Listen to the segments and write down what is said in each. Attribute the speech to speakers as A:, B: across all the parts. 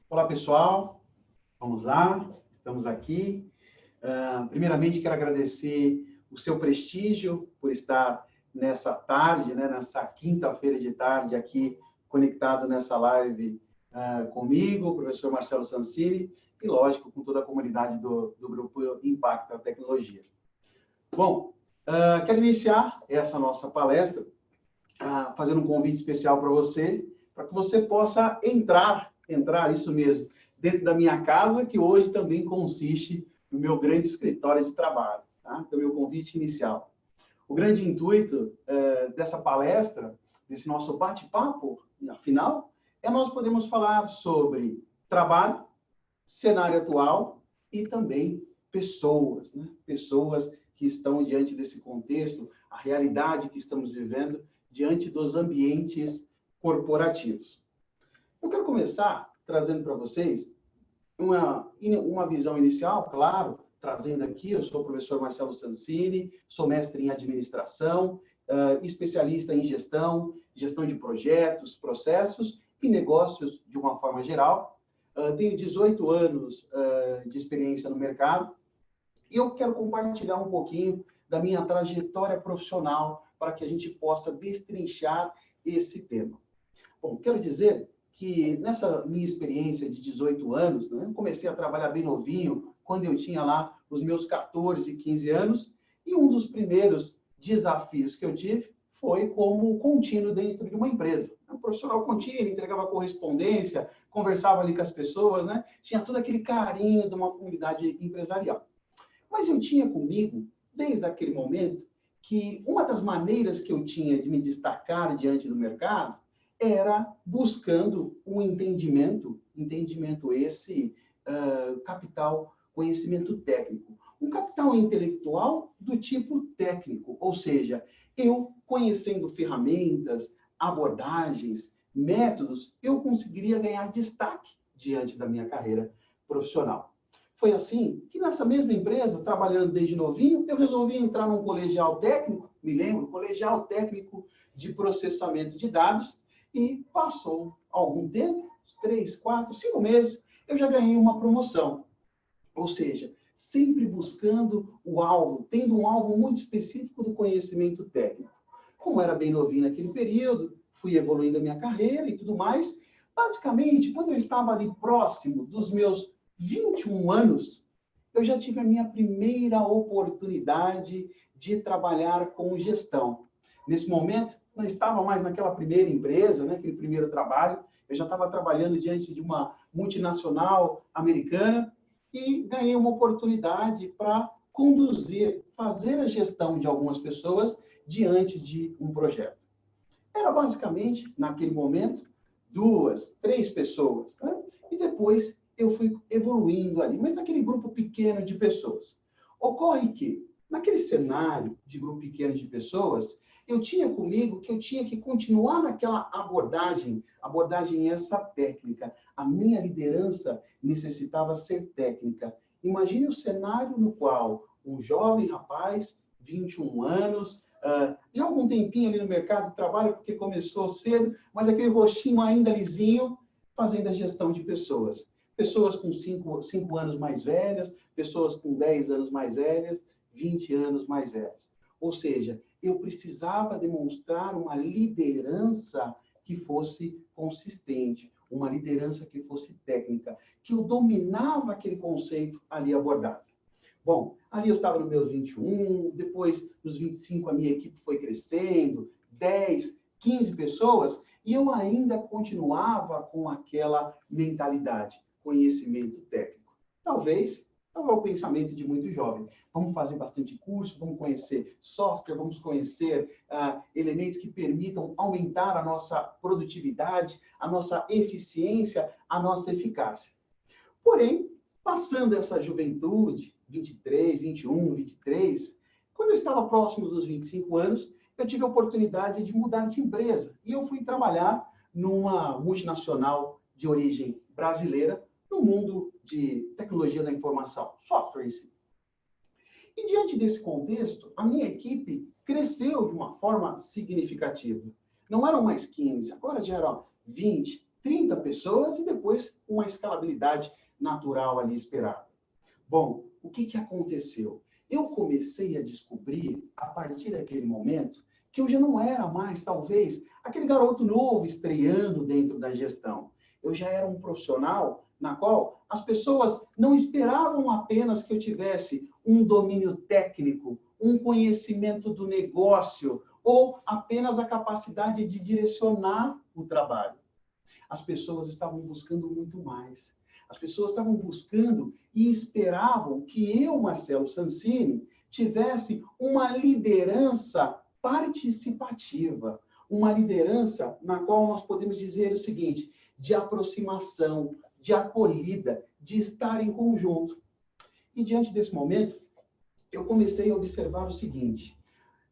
A: Olá, pessoal. Vamos lá, estamos aqui. Primeiramente, quero agradecer o seu prestígio por estar nessa tarde, nessa quinta-feira de tarde, aqui conectado nessa live comigo, o professor Marcelo Sansini, e, lógico, com toda a comunidade do Grupo Impacto da Tecnologia. Bom, quero iniciar essa nossa palestra fazendo um convite especial para você, para que você possa entrar, isso mesmo, dentro da minha casa, que hoje também consiste no meu grande escritório de trabalho. Tá? Então, meu convite inicial. O grande intuito dessa palestra, desse nosso bate-papo, afinal, nós podemos falar sobre trabalho, cenário atual e também pessoas, pessoas que estão diante desse contexto, a realidade que estamos vivendo diante dos ambientes corporativos. Eu quero começar trazendo para vocês uma visão inicial, claro, trazendo aqui, eu sou o professor Marcelo Sansini, sou mestre em administração, especialista em gestão de projetos, processos e negócios de uma forma geral. Tenho 18 anos de experiência no mercado e eu quero compartilhar um pouquinho da minha trajetória profissional para que a gente possa destrinchar esse tema. Bom, quero dizer que nessa minha experiência de 18 anos, eu comecei a trabalhar bem novinho, quando eu tinha lá os meus 14, 15 anos, e um dos primeiros desafios que eu tive foi como contínuo dentro de uma empresa. Um profissional contínuo, entregava correspondência, conversava ali com as pessoas, tinha todo aquele carinho de uma comunidade empresarial. Mas eu tinha comigo, desde aquele momento, que uma das maneiras que eu tinha de me destacar diante do mercado era buscando um entendimento esse capital, conhecimento técnico. Um capital intelectual do tipo técnico, ou seja, eu conhecendo ferramentas, abordagens, métodos, eu conseguiria ganhar destaque diante da minha carreira profissional. Foi assim que nessa mesma empresa, trabalhando desde novinho, eu resolvi entrar num colegial técnico, me lembro, colegial técnico de processamento de dados, e passou algum tempo, 3, 4, 5 meses, eu já ganhei uma promoção. Ou seja, sempre buscando o alvo, tendo um alvo muito específico do conhecimento técnico. Como era bem novinho naquele período, fui evoluindo a minha carreira e tudo mais. Basicamente, quando eu estava ali próximo dos meus 21 anos, eu já tive a minha primeira oportunidade de trabalhar com gestão. Nesse momento, não estava mais naquela primeira empresa, aquele primeiro trabalho, eu já estava trabalhando diante de uma multinacional americana e ganhei uma oportunidade para conduzir, fazer a gestão de algumas pessoas diante de um projeto. Era basicamente, naquele momento, 2, 3 pessoas, e depois eu fui evoluindo ali, mas naquele grupo pequeno de pessoas. Ocorre que, naquele cenário de grupo pequeno de pessoas, eu tinha comigo que eu tinha que continuar naquela abordagem essa técnica. A minha liderança necessitava ser técnica. Imagine o cenário no qual um jovem rapaz, 21 anos, já há algum tempinho ali no mercado de trabalho, porque começou cedo, mas aquele rostinho ainda lisinho, fazendo a gestão de pessoas. Pessoas com 5 anos mais velhas, pessoas com 10 anos mais velhas, 20 anos mais velhas. Ou seja, eu precisava demonstrar uma liderança que fosse consistente, uma liderança que fosse técnica, que eu dominava aquele conceito ali abordado. Bom, ali eu estava nos meus 21, depois nos 25 a minha equipe foi crescendo, 10, 15 pessoas, e eu ainda continuava com aquela mentalidade, conhecimento técnico. Talvez é o pensamento de muito jovem. Vamos fazer bastante curso, vamos conhecer software, vamos conhecer elementos que permitam aumentar a nossa produtividade, a nossa eficiência, a nossa eficácia. Porém, passando essa juventude, 23, 21, 23, quando eu estava próximo dos 25 anos, eu tive a oportunidade de mudar de empresa. E eu fui trabalhar numa multinacional de origem brasileira, no mundo de tecnologia da informação, software em si. E diante desse contexto, a minha equipe cresceu de uma forma significativa. Não eram mais 15, agora já eram 20, 30 pessoas e depois uma escalabilidade natural ali esperada. Bom, o que aconteceu? Eu comecei a descobrir, a partir daquele momento, que eu já não era mais, talvez, aquele garoto novo estreando dentro da gestão. Eu já era um profissional na qual as pessoas não esperavam apenas que eu tivesse um domínio técnico, um conhecimento do negócio, ou apenas a capacidade de direcionar o trabalho. As pessoas estavam buscando muito mais. As pessoas estavam buscando e esperavam que eu, Marcelo Sansini, tivesse uma liderança participativa, uma liderança na qual nós podemos dizer o seguinte, de aproximação, de acolhida, de estar em conjunto. E diante desse momento, eu comecei a observar o seguinte,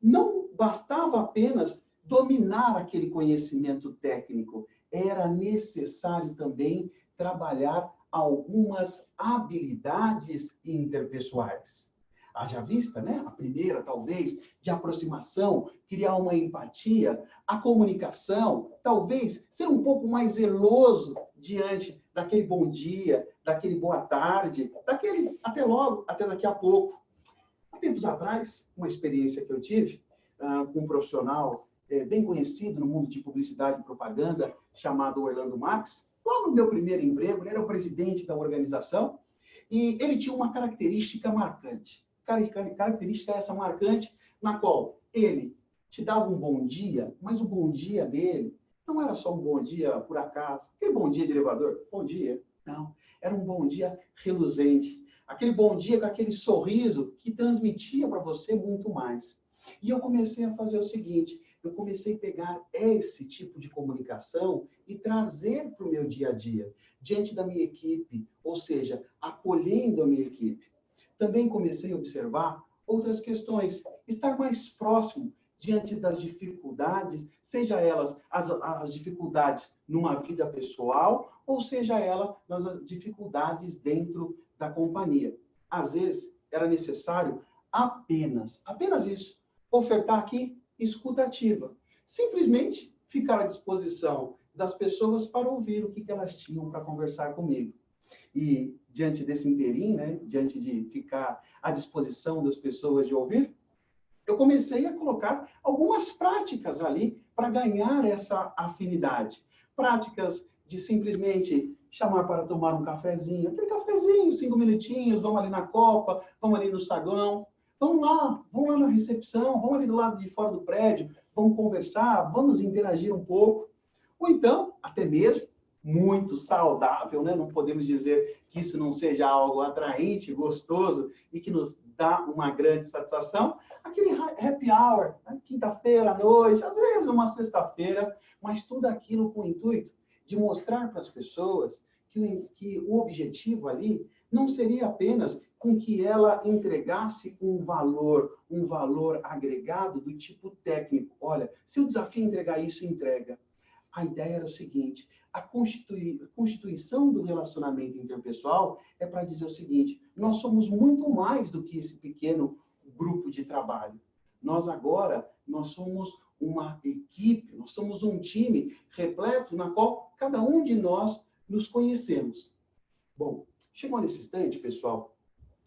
A: não bastava apenas dominar aquele conhecimento técnico, era necessário também trabalhar algumas habilidades interpessoais. Haja vista, né? A primeira, talvez, de aproximação, criar uma empatia, a comunicação, talvez ser um pouco mais zeloso diante daquele bom dia, daquele boa tarde, daquele até logo, até daqui a pouco. Há tempos atrás, uma experiência que eu tive com um profissional bem conhecido no mundo de publicidade e propaganda, chamado Orlando Marques, lá no meu primeiro emprego, ele era o presidente da organização, e ele tinha uma característica marcante. Característica essa marcante, na qual ele te dava um bom dia, mas o bom dia dele não era só um bom dia por acaso, aquele bom dia de elevador, bom dia, não, era um bom dia reluzente, aquele bom dia com aquele sorriso que transmitia para você muito mais. E eu comecei a fazer o seguinte, eu comecei a pegar esse tipo de comunicação e trazer para o meu dia a dia, diante da minha equipe, ou seja, acolhendo a minha equipe. Também comecei a observar outras questões, estar mais próximo diante das dificuldades, seja elas as dificuldades numa vida pessoal, ou seja ela nas dificuldades dentro da companhia. Às vezes, era necessário apenas isso, ofertar aqui escuta ativa. Simplesmente ficar à disposição das pessoas para ouvir o que elas tinham para conversar comigo. E diante desse interim, né, diante de ficar à disposição das pessoas de ouvir, eu comecei a colocar algumas práticas ali para ganhar essa afinidade. Práticas de simplesmente chamar para tomar um cafezinho, aquele cafezinho, 5 minutinhos, vamos ali na copa, vamos ali no saguão, vamos lá na recepção, vamos ali do lado de fora do prédio, vamos conversar, vamos interagir um pouco. Ou então, até mesmo, muito saudável, né? Não podemos dizer que isso não seja algo atraente, gostoso e que nos dá uma grande satisfação. Aquele happy hour, né? Quinta-feira à noite, às vezes uma sexta-feira, mas tudo aquilo com o intuito de mostrar para as pessoas que o objetivo ali não seria apenas com que ela entregasse um valor agregado do tipo técnico. Olha, se o desafio é entregar isso, entrega. A ideia era o seguinte, a constituição do relacionamento interpessoal é para dizer o seguinte, nós somos muito mais do que esse pequeno grupo de trabalho. Nós somos uma equipe, nós somos um time repleto na qual cada um de nós nos conhecemos. Bom, chegou nesse instante, pessoal,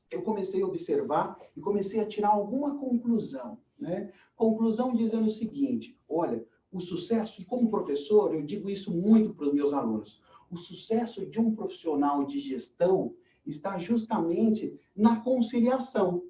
A: eu comecei a observar e comecei a tirar alguma conclusão, né? Conclusão dizendo o seguinte, olha, o sucesso, e como professor, eu digo isso muito para os meus alunos, o sucesso de um profissional de gestão está justamente na conciliação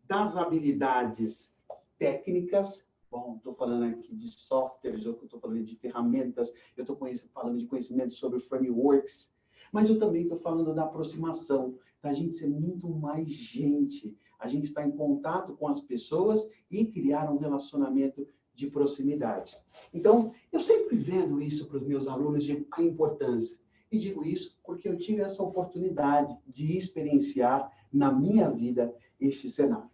A: das habilidades técnicas, bom, estou falando aqui de softwares, eu estou falando de ferramentas, eu estou falando de conhecimento sobre frameworks, mas eu também estou falando da aproximação, da gente ser muito mais gente, a gente estar em contato com as pessoas e criar um relacionamento de proximidade. Então, eu sempre vendo isso para os meus alunos, digo a importância. E digo isso porque eu tive essa oportunidade de experienciar na minha vida este cenário.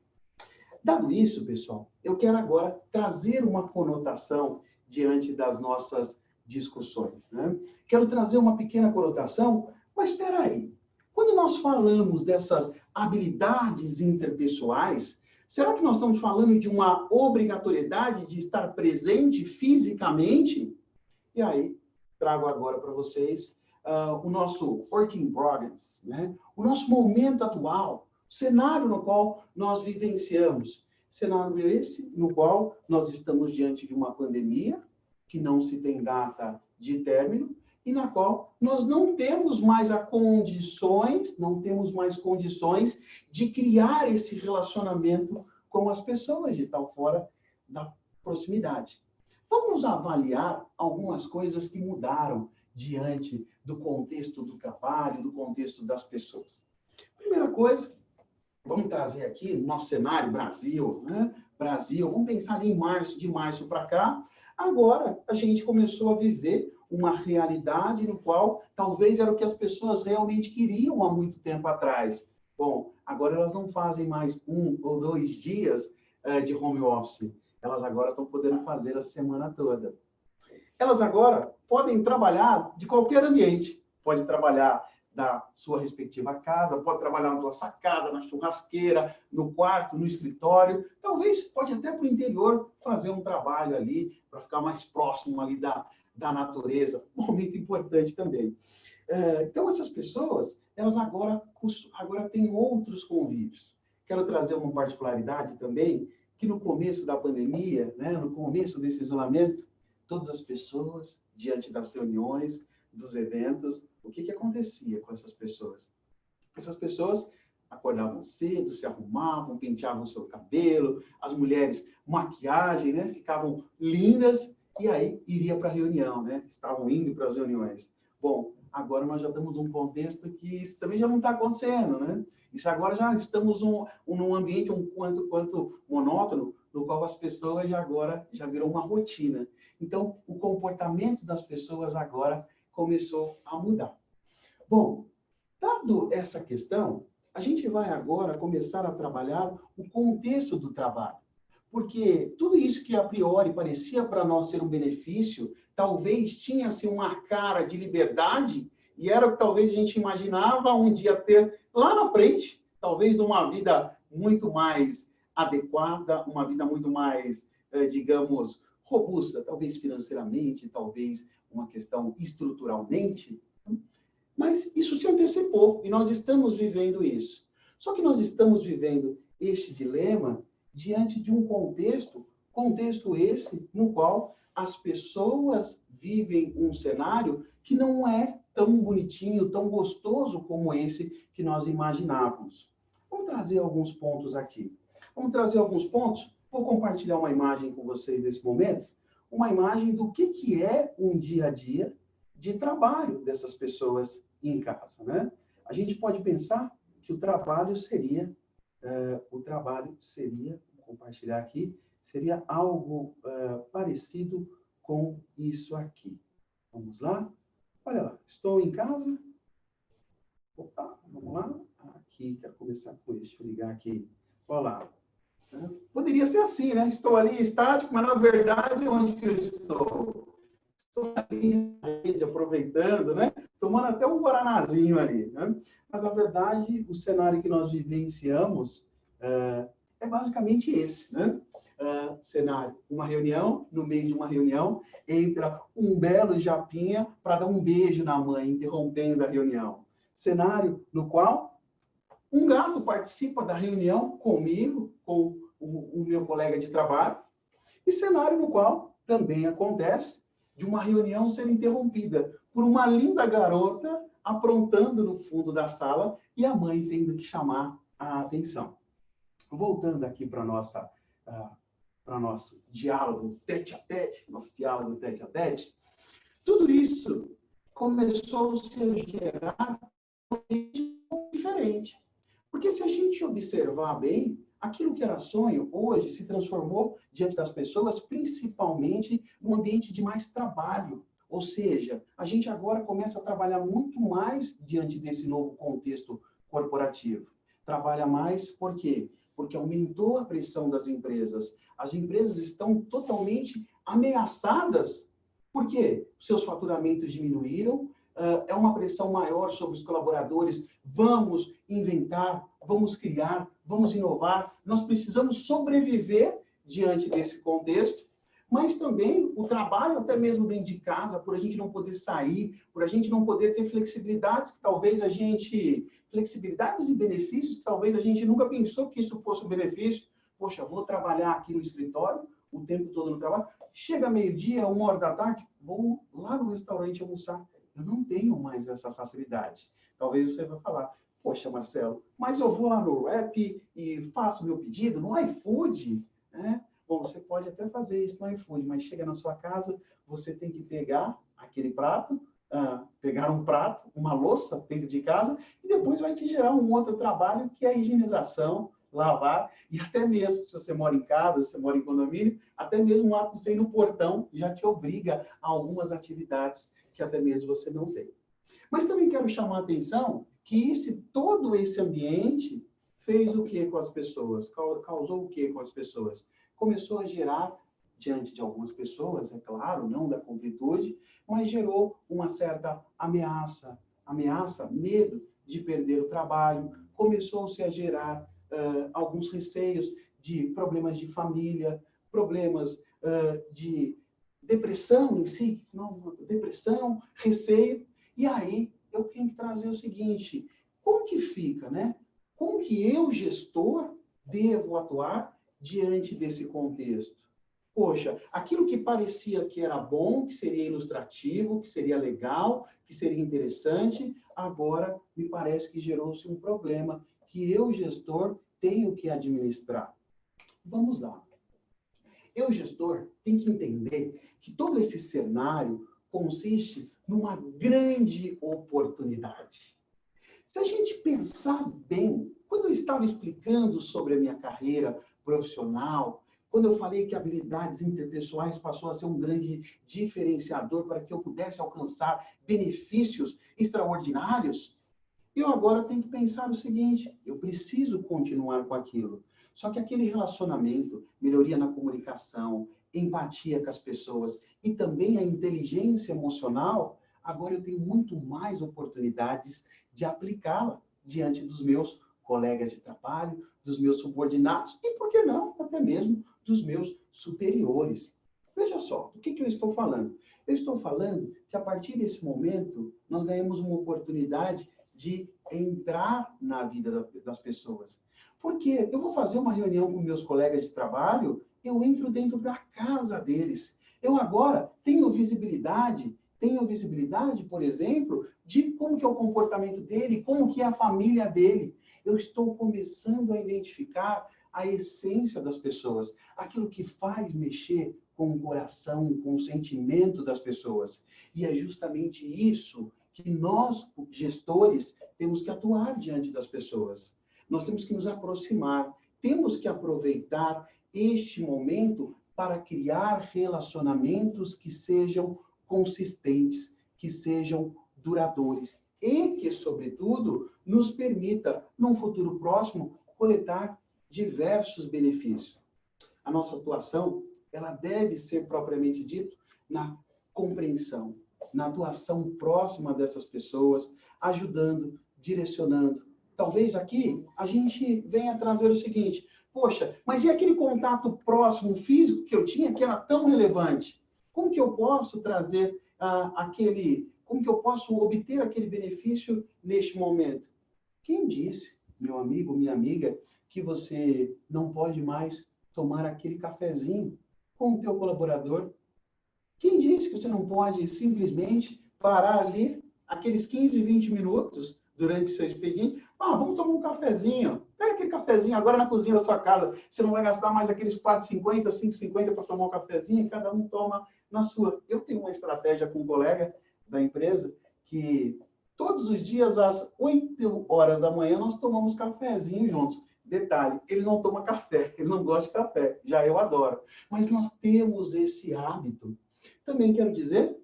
A: Dado isso, pessoal, eu quero agora trazer uma conotação diante das nossas discussões, né? Quero trazer uma pequena conotação, mas espera aí. Quando nós falamos dessas habilidades interpessoais, será que nós estamos falando de uma obrigatoriedade de estar presente fisicamente? E aí, trago agora para vocês o nosso work in progress, né? O nosso momento atual, o cenário no qual nós vivenciamos. Cenário esse no qual nós estamos diante de uma pandemia, que não se tem data de término, e na qual nós não temos mais não temos mais condições de criar esse relacionamento com as pessoas de tal fora da proximidade. Vamos avaliar algumas coisas que mudaram diante do contexto do trabalho, do contexto das pessoas. Primeira coisa, vamos trazer aqui no nosso cenário Brasil, né? Brasil, vamos pensar em março, de março para cá. Agora, a gente começou a viver uma realidade no qual talvez era o que as pessoas realmente queriam há muito tempo atrás. Bom, agora elas não fazem mais 1 ou 2 dias de home office. Elas agora estão podendo fazer a semana toda. Elas agora podem trabalhar de qualquer ambiente. Pode trabalhar da sua respectiva casa, pode trabalhar na sua sacada, na churrasqueira, no quarto, no escritório. Talvez pode até para o interior fazer um trabalho ali para ficar mais próximo ali da natureza. Um momento importante também. Então, essas pessoas, elas agora têm outros convívios. Quero trazer uma particularidade também, que no começo da pandemia, né, no começo desse isolamento, todas as pessoas, diante das reuniões, dos eventos, o que acontecia com essas pessoas? Essas pessoas acordavam cedo, se arrumavam, penteavam o seu cabelo, as mulheres, maquiagem, né, ficavam lindas, e aí iria para a reunião, né? Estavam indo para as reuniões. Bom, agora nós já estamos num contexto que isso também já não está acontecendo, né? Isso agora já estamos num ambiente um quanto monótono, no qual as pessoas já virou uma rotina. Então, o comportamento das pessoas agora começou a mudar. Bom, dado essa questão, a gente vai agora começar a trabalhar o contexto do trabalho. Porque tudo isso que a priori parecia para nós ser um benefício, talvez tinha-se uma cara de liberdade, e era o que talvez a gente imaginava um dia ter lá na frente, talvez uma vida muito mais adequada, uma vida muito mais, digamos, robusta, talvez financeiramente, talvez uma questão estruturalmente, mas isso se antecipou, e nós estamos vivendo isso. Só que nós estamos vivendo este dilema diante de um contexto esse no qual as pessoas vivem um cenário que não é tão bonitinho, tão gostoso como esse que nós imaginávamos. Vamos trazer alguns pontos aqui. Vamos trazer alguns pontos. Vou compartilhar uma imagem com vocês nesse momento, uma imagem do que é um dia a dia de trabalho dessas pessoas em casa, né? A gente pode pensar que o trabalho seria, vou compartilhar aqui, seria algo parecido com isso aqui. Vamos lá? Olha lá, estou em casa. Opa, vamos lá. Aqui, quero começar com isso. Deixa eu ligar aqui. Olha lá. Poderia ser assim, né? Estou ali estático, mas na verdade, onde que eu estou? Estou ali na rede, aproveitando, né? Tomando até um guaranazinho ali, né? Mas, na verdade, o cenário que nós vivenciamos é basicamente esse, né? Cenário, uma reunião, no meio de uma reunião, entra um belo japinha para dar um beijo na mãe, interrompendo a reunião. Cenário no qual um gato participa da reunião comigo, com o meu colega de trabalho, e cenário no qual também acontece de uma reunião ser interrompida por uma linda garota aprontando no fundo da sala e a mãe tendo que chamar a atenção. Voltando aqui para nosso diálogo tete-a-tete, tudo isso começou a se gerar um pouco diferente. Porque se a gente observar bem, aquilo que era sonho, hoje se transformou diante das pessoas, principalmente num ambiente de mais trabalho. Ou seja, a gente agora começa a trabalhar muito mais diante desse novo contexto corporativo. Trabalha mais por quê? Porque aumentou a pressão das empresas. As empresas estão totalmente ameaçadas. Por quê? Seus faturamentos diminuíram, é uma pressão maior sobre os colaboradores. Vamos inventar, vamos criar, vamos inovar. Nós precisamos sobreviver diante desse contexto, mas também o trabalho, até mesmo dentro de casa, por a gente não poder sair, por a gente não poder ter flexibilidades que talvez a gente... Flexibilidades e benefícios que talvez a gente nunca pensou que isso fosse um benefício. Poxa, vou trabalhar aqui no escritório, o tempo todo no trabalho. Chega meio-dia, 1 hora da tarde, vou lá no restaurante almoçar. Eu não tenho mais essa facilidade. Talvez você vai falar, poxa, Marcelo, mas eu vou lá no Rappi e faço meu pedido no iFood, né? Bom, você pode até fazer isso no iFood, mas chega na sua casa, você tem que pegar aquele prato, pegar um prato, uma louça dentro de casa, e depois vai te gerar um outro trabalho, que é a higienização, lavar, e até mesmo, se você mora em casa, se você mora em condomínio, até mesmo o ato de sair no portão já te obriga a algumas atividades que até mesmo você não tem. Mas também quero chamar a atenção que todo esse ambiente fez o que com as pessoas? Causou o que com as pessoas? Começou a gerar, diante de algumas pessoas, é claro, não da completude, mas gerou uma certa ameaça, medo de perder o trabalho, começou-se a gerar alguns receios de problemas de família, problemas de depressão em si, depressão, receio, e aí eu tenho que trazer o seguinte, como que fica, né? Como que eu, gestor, devo atuar diante desse contexto? Poxa, aquilo que parecia que era bom, que seria ilustrativo, que seria legal, que seria interessante, agora me parece que gerou-se um problema que eu, gestor, tenho que administrar. Vamos lá. Eu, gestor, tenho que entender que todo esse cenário consiste numa grande oportunidade. Se a gente pensar bem, quando eu estava explicando sobre a minha carreira profissional, quando eu falei que habilidades interpessoais passou a ser um grande diferenciador para que eu pudesse alcançar benefícios extraordinários, eu agora tenho que pensar o seguinte, eu preciso continuar com aquilo. Só que aquele relacionamento, melhoria na comunicação, empatia com as pessoas e também a inteligência emocional, agora eu tenho muito mais oportunidades de aplicá-la diante dos meus colegas de trabalho, dos meus subordinados e, por que não, até mesmo dos meus superiores. Veja só, do que eu estou falando? Eu estou falando que, a partir desse momento, nós ganhamos uma oportunidade de entrar na vida das pessoas. Porque eu vou fazer uma reunião com meus colegas de trabalho, eu entro dentro da casa deles. Eu agora tenho visibilidade, por exemplo, de como que é o comportamento dele, como que é a família dele. Eu estou começando a identificar a essência das pessoas, aquilo que faz mexer com o coração, com o sentimento das pessoas. E é justamente isso que nós, gestores, temos que atuar diante das pessoas. Nós temos que nos aproximar, temos que aproveitar este momento para criar relacionamentos que sejam consistentes, que sejam duradouros e que, sobretudo, nos permita, num futuro próximo, coletar diversos benefícios. A nossa atuação, ela deve ser, propriamente dito, na compreensão, na atuação próxima dessas pessoas, ajudando, direcionando. Talvez aqui a gente venha trazer o seguinte, poxa, mas e aquele contato próximo, físico que eu tinha, que era tão relevante? Como que eu posso trazer como que eu posso obter aquele benefício neste momento? Quem disse, meu amigo, minha amiga, que você não pode mais tomar aquele cafezinho com o teu colaborador? Quem disse que você não pode simplesmente parar ali aqueles 15, 20 minutos durante seu expediente? Vamos tomar um cafezinho. Pega aquele cafezinho agora na cozinha da sua casa. Você não vai gastar mais aqueles 4,50, 5,50 para tomar um cafezinho, cada um toma na sua. Eu tenho uma estratégia com um colega da empresa que todos os dias às 8 horas da manhã nós tomamos cafezinho juntos. Detalhe, ele não toma café, ele não gosta de café, já eu adoro. Mas nós temos esse hábito. Também quero dizer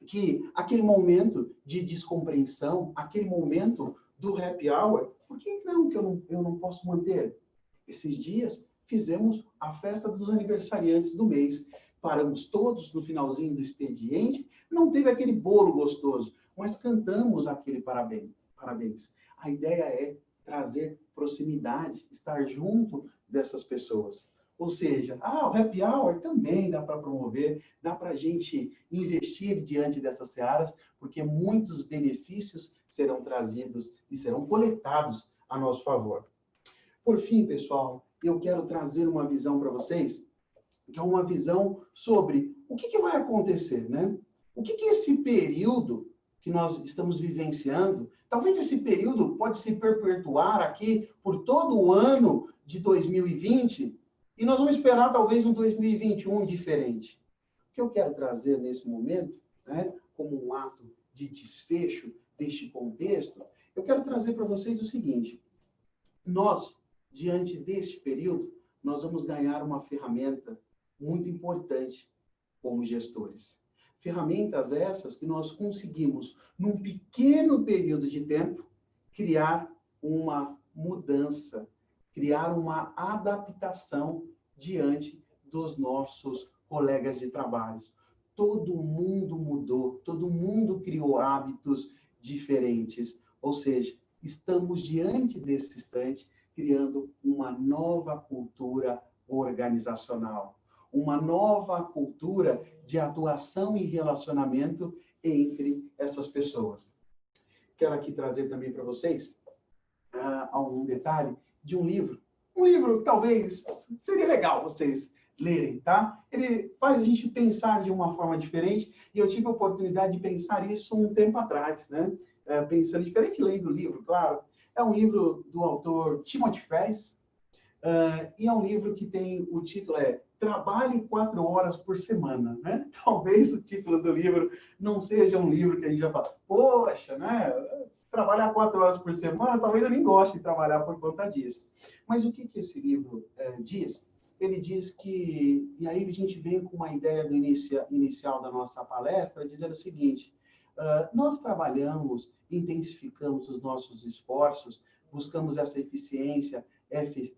A: que aquele momento de descompreensão, aquele momento do happy hour, por que não que eu não posso manter? Esses dias fizemos a festa dos aniversariantes do mês. Paramos todos no finalzinho do expediente, não teve aquele bolo gostoso, mas cantamos aquele parabéns. A ideia é trazer proximidade, estar junto dessas pessoas. Ou seja, o happy hour também dá para promover, dá para a gente investir diante dessas searas, porque muitos benefícios serão trazidos e serão coletados a nosso favor. Por fim, pessoal, eu quero trazer uma visão para vocês, que é uma visão sobre o que vai acontecer, né? O que esse período que nós estamos vivenciando, talvez esse período pode se perpetuar aqui por todo o ano de 2020, e nós vamos esperar talvez um 2021 diferente. O que eu quero trazer nesse momento, né, como um ato de desfecho deste contexto, eu quero trazer para vocês o seguinte: nós, diante deste período, nós vamos ganhar uma ferramenta muito importante como gestores. Ferramentas essas que nós conseguimos, num pequeno período de tempo, criar uma mudança, criar uma adaptação diante dos nossos colegas de trabalho. Todo mundo mudou, todo mundo criou hábitos diferentes, ou seja, estamos diante desse instante criando uma nova cultura organizacional, uma nova cultura de atuação e relacionamento entre essas pessoas. Quero aqui trazer também para vocês um detalhe de um livro que talvez seria legal vocês lerem, tá? Ele faz a gente pensar de uma forma diferente, e eu tive a oportunidade de pensar isso um tempo atrás, né? Pensando diferente, lendo o livro, claro. É um livro do autor Timothy Ferriss, e é um livro que tem, o título Trabalhe 4 horas por semana, né? Talvez o título do livro não seja um livro que a gente vai falar, poxa, né? Trabalhar 4 horas por semana, talvez eu nem goste de trabalhar por conta disso. Mas o que esse livro diz? Ele diz que, e aí a gente vem com uma ideia do inicial da nossa palestra, dizendo o seguinte: nós trabalhamos, intensificamos os nossos esforços, buscamos essa eficiência,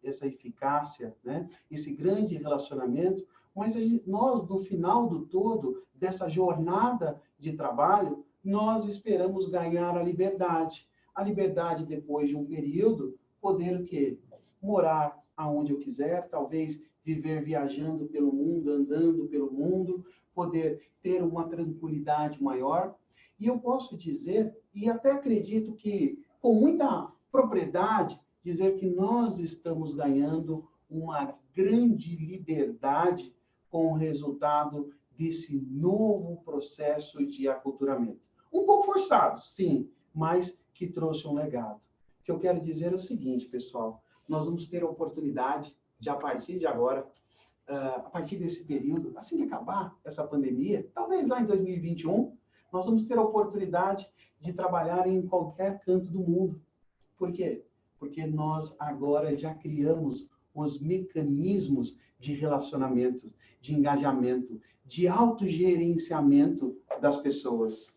A: essa eficácia, né? Esse grande relacionamento, mas nós, no final do todo, dessa jornada de trabalho, nós esperamos ganhar a liberdade. A liberdade, depois de um período, poder o quê? Morar aonde eu quiser, talvez viver viajando pelo mundo, andando pelo mundo, poder ter uma tranquilidade maior. E eu posso dizer, e até acredito que, com muita propriedade, dizer que nós estamos ganhando uma grande liberdade com o resultado desse novo processo de aculturamento. Um pouco forçado, sim, mas que trouxe um legado. O que eu quero dizer é o seguinte, pessoal: nós vamos ter a oportunidade de, a partir de agora, a partir desse período, assim que acabar essa pandemia, talvez lá em 2021, nós vamos ter a oportunidade de trabalhar em qualquer canto do mundo. Por quê? Porque nós agora já criamos os mecanismos de relacionamento, de engajamento, de autogerenciamento das pessoas.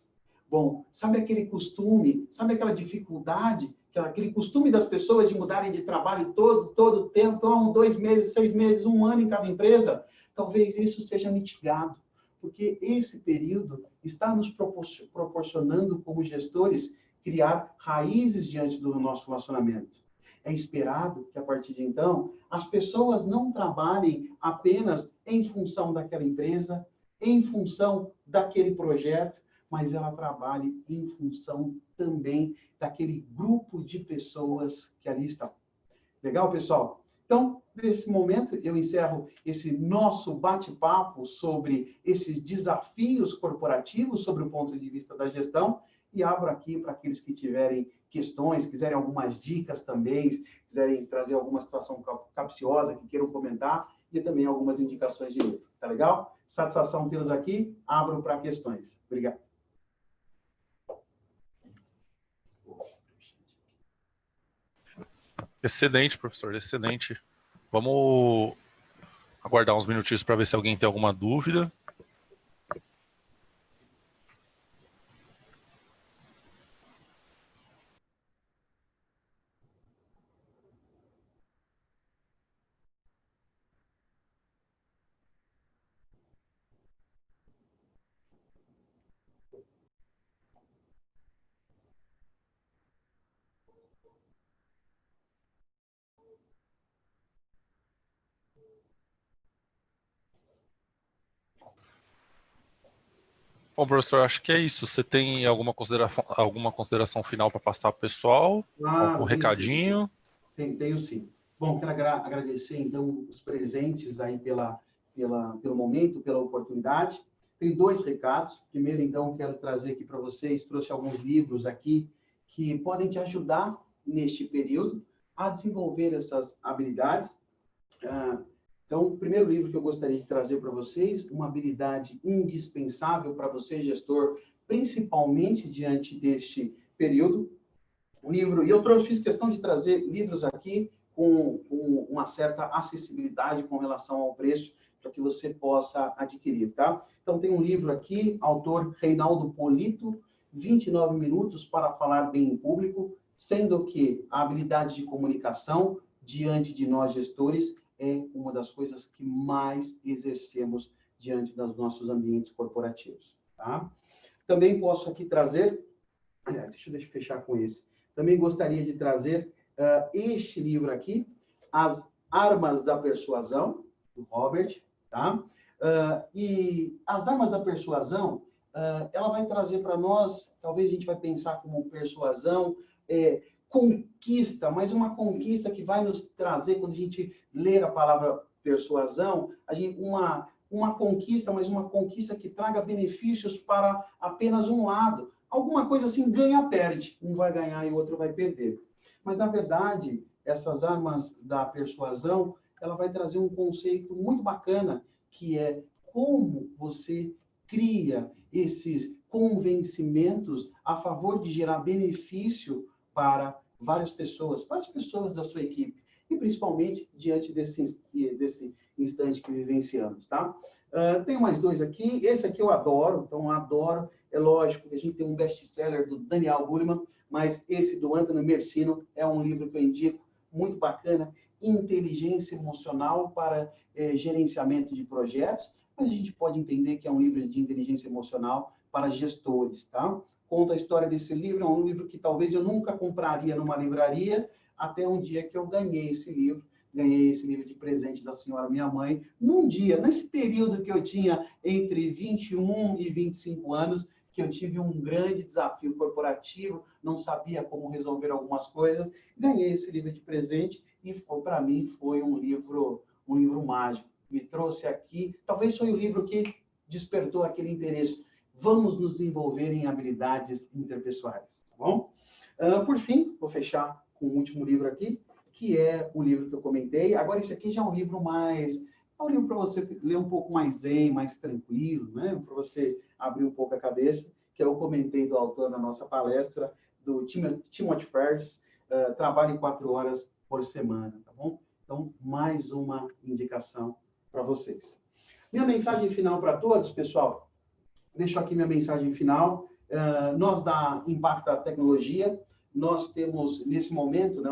A: Bom, sabe aquele costume, sabe aquela dificuldade, aquele costume das pessoas de mudarem de trabalho todo o tempo, então, 2 meses, 6 meses, 1 ano em cada empresa? Talvez isso seja mitigado, porque esse período está nos proporcionando, como gestores, criar raízes diante do nosso relacionamento. É esperado que, a partir de então, as pessoas não trabalhem apenas em função daquela empresa, em função daquele projeto, mas ela trabalhe em função também daquele grupo de pessoas que ali estão. Legal, pessoal? Então, nesse momento, eu encerro esse nosso bate-papo sobre esses desafios corporativos, sobre o ponto de vista da gestão, e abro aqui para aqueles que tiverem questões, quiserem algumas dicas também, quiserem trazer alguma situação capciosa que queiram comentar, e também algumas indicações de livro. Tá legal? Satisfação tê-los aqui. Abro para questões. Obrigado.
B: Excelente, professor, excelente. Vamos aguardar uns minutinhos para ver se alguém tem alguma dúvida. Bom, professor, acho que é isso. Você tem alguma consideração final para passar para o pessoal? Algum
A: Claro, tenho sim.
B: recadinho?
A: Tenho sim. Bom, quero agradecer, então, os presentes aí pelo momento, pela oportunidade. Tenho dois recados. Primeiro, então, quero trazer aqui para vocês, trouxe alguns livros aqui que podem te ajudar neste período a desenvolver essas habilidades. Então, o primeiro livro que eu gostaria de trazer para vocês, uma habilidade indispensável para você, gestor, principalmente diante deste período, o livro, e fiz questão de trazer livros aqui com uma certa acessibilidade com relação ao preço, para que você possa adquirir, tá? Então, tem um livro aqui, autor Reinaldo Polito, 29 minutos para falar bem em público, sendo que a habilidade de comunicação diante de nós gestores é uma das coisas que mais exercemos diante dos nossos ambientes corporativos, tá? Também posso aqui trazer, deixa eu fechar com esse. Também gostaria de trazer este livro aqui, As Armas da Persuasão, do Robert, tá? E as armas da persuasão, ela vai trazer para nós, talvez a gente vai pensar como persuasão, conquista, mas uma conquista que vai nos trazer, quando a gente ler a palavra persuasão, uma conquista, mas uma conquista que traga benefícios para apenas um lado. Alguma coisa assim, ganha-perde. Um vai ganhar e o outro vai perder. Mas, na verdade, essas armas da persuasão, ela vai trazer um conceito muito bacana, que é como você cria esses convencimentos a favor de gerar benefício para várias pessoas da sua equipe, e principalmente diante desse instante que vivenciamos, tá? Tem mais dois aqui, esse aqui eu adoro, então adoro, é lógico que a gente tem um best-seller do Daniel Goleman, mas esse do Anthony Mercino é um livro que eu indico, muito bacana, Inteligência Emocional para Gerenciamento de Projetos, mas a gente pode entender que é um livro de inteligência emocional para gestores, tá? Conta a história desse livro, é um livro que talvez eu nunca compraria numa livraria, até um dia que eu ganhei esse livro de presente da senhora minha mãe, num dia, nesse período que eu tinha entre 21 e 25 anos, que eu tive um grande desafio corporativo, não sabia como resolver algumas coisas, ganhei esse livro de presente e para mim foi um livro mágico. Me trouxe aqui, talvez foi o livro que despertou aquele interesse. Vamos nos envolver em habilidades interpessoais, tá bom? Por fim, vou fechar com o último livro aqui, que é o livro que eu comentei. Agora, esse aqui já é um livro para você ler um pouco mais zen, mais tranquilo, né? Para você abrir um pouco a cabeça, que eu comentei do autor na nossa palestra, do Timothy Ferriss, Trabalhe 4 horas por semana, tá bom? Então, mais uma indicação para vocês. Minha mensagem final para todos, pessoal, deixo aqui minha mensagem final. Nós da Impacta Tecnologia, nós temos, nesse momento, né,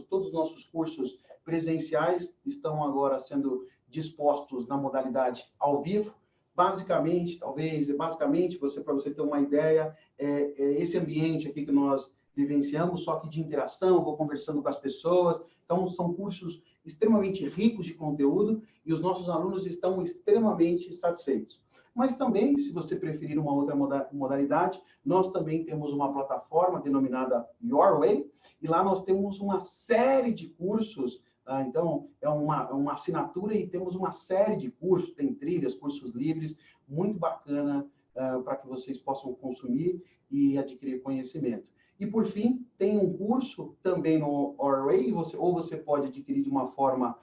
A: todos os nossos cursos presenciais estão agora sendo dispostos na modalidade ao vivo. Basicamente, para você ter uma ideia, esse ambiente aqui que nós vivenciamos, só que de interação, vou conversando com as pessoas. Então, são cursos extremamente ricos de conteúdo e os nossos alunos estão extremamente satisfeitos. Mas também, se você preferir uma outra modalidade, nós também temos uma plataforma denominada Your Way, e lá nós temos uma série de cursos, então é uma assinatura e temos uma série de cursos, tem trilhas, cursos livres, muito bacana para que vocês possam consumir e adquirir conhecimento. E, por fim, tem um curso também no Your Way, ou você pode adquirir de uma forma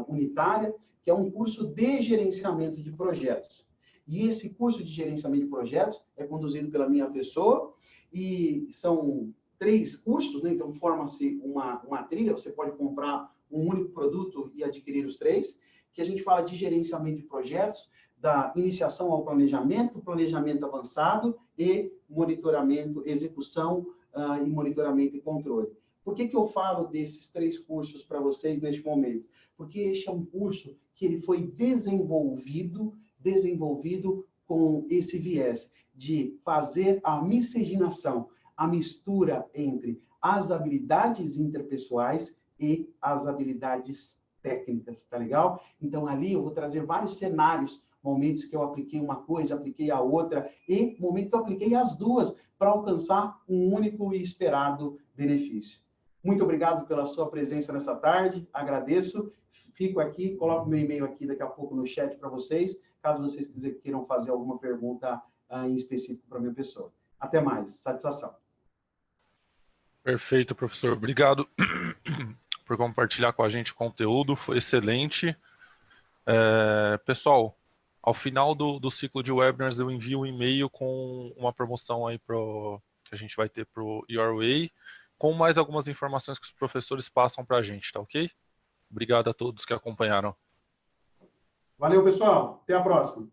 A: unitária, que é um curso de gerenciamento de projetos. E esse curso de gerenciamento de projetos é conduzido pela minha pessoa, e são 3 cursos, né? Então forma-se uma trilha, você pode comprar um único produto e adquirir os 3, que a gente fala de gerenciamento de projetos, da iniciação ao planejamento, planejamento avançado e monitoramento, execução e monitoramento e controle. Por que eu falo desses 3 cursos para vocês neste momento? Porque este é um curso que ele foi desenvolvido com esse viés de fazer a miscigenação, a mistura entre as habilidades interpessoais e as habilidades técnicas, tá legal? Então, ali eu vou trazer vários cenários momentos que eu apliquei uma coisa, apliquei a outra, e momentos que eu apliquei as duas para alcançar um único e esperado benefício. Muito obrigado pela sua presença nessa tarde, agradeço, fico aqui, coloco meu e-mail aqui daqui a pouco no chat para vocês, caso vocês queiram fazer alguma pergunta em específico para a minha pessoa. Até mais, satisfação.
B: Perfeito, professor. Obrigado por compartilhar com a gente o conteúdo, foi excelente. Pessoal, ao final do ciclo de webinars eu envio um e-mail com uma promoção aí que a gente vai ter para o Your Way, com mais algumas informações que os professores passam para a gente, tá ok? Obrigado a todos que acompanharam.
A: Valeu, pessoal. Até a próxima.